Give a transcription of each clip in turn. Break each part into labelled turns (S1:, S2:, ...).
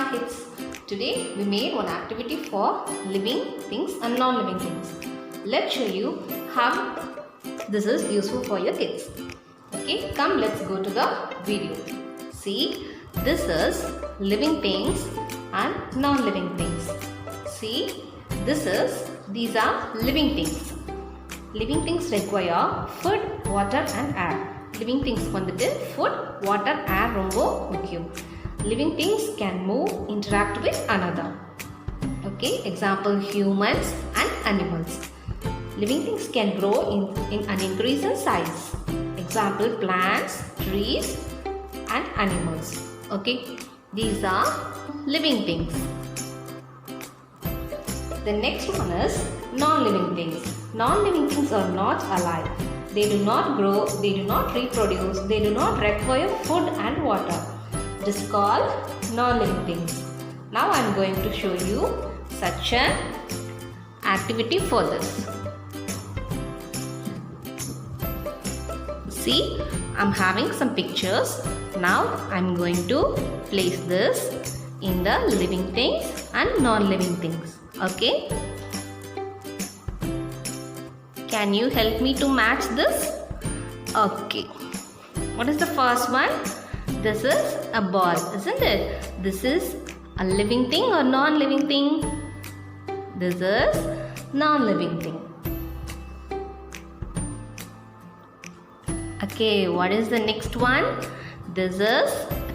S1: Hi kids, today we made one activity for living things and non-living things. Let's show you how this is useful for your kids. Okay, come let's go to the video. See, this is living things and non-living things. See, these are living things. Living things require food, water and air. Living things வந்துட்டு food, water, air ரொம்ப முக்கியம். Living things can move, interact with another. Okay, example humans and animals. Living things can grow in an increase in size. Example plants, trees and animals. Okay, these are living things. The next one is non-living things. Non-living things are not alive. They do not grow, they do not reproduce, they do not require food and water. It is called non-living things. Now I am going to show you such an activity for this. See, I am having some pictures. Now I am going to place this in the living things and non-living things. Okay? Can you help me to match this? Okay. What is the first one? This is a ball, isn't it? This is a living thing or non-living thing? This is non-living thing. Okay, what is the next one? This is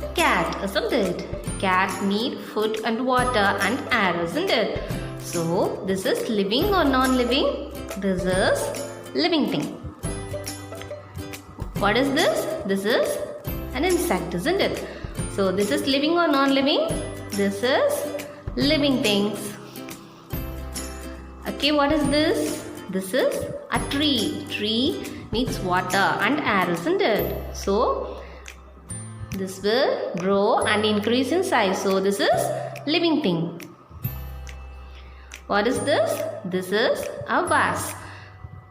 S1: a cat, isn't it? Cat need food and water and air, isn't it? So, this is living or non-living? This is living thing. What is this? This is an insect, isn't it? So, this is living or non-living? This is living things. Okay, what is this? This is a tree. Tree needs water and air, isn't it? So, this will grow and increase in size. So, this is living thing. What is this? This is a vase.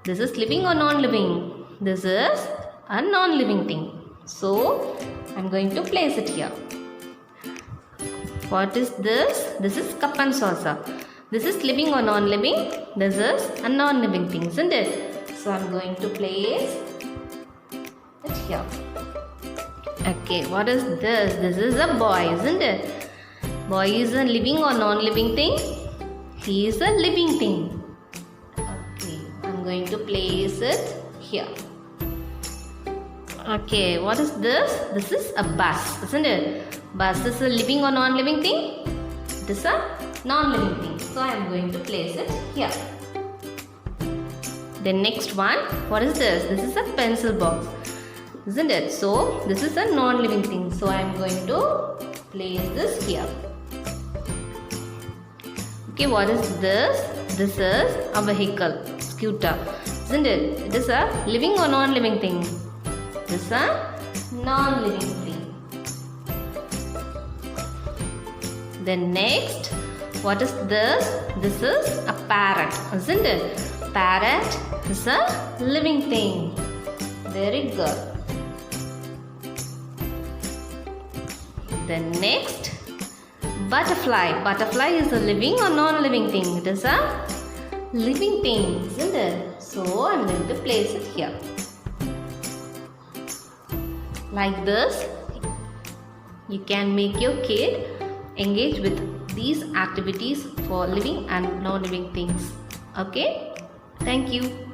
S1: This is living or non-living? This is a non-living thing. So, I am going to place it here. What is this? This is cup and saucer. This is living or non-living? This is a non-living thing, isn't it? So, I am going to place it here. Okay, what is this? This is a boy, isn't it? Boy is a living or non-living thing? He is a living thing. Okay, I am going to place it here. Okay, what is this? This is a bus, isn't it? Bus is a living or non-living thing? It is a non-living thing. So, I am going to place it here. The next one, what is this? This is a pencil box, isn't it? So, this is a non-living thing. So, I am going to place this here. Okay, what is this? This is a vehicle, scooter, isn't it? It is a living or non-living thing? This is a non-living thing. Then next, what is this? This is a parrot, isn't it? Parrot is a living thing. Very good. Then next, butterfly. Butterfly is a living or non-living thing? It is a living thing, isn't it? So, I am going to place it here. Like this, you can make your kid engage with these activities for living and non-living things. Okay? Thank you.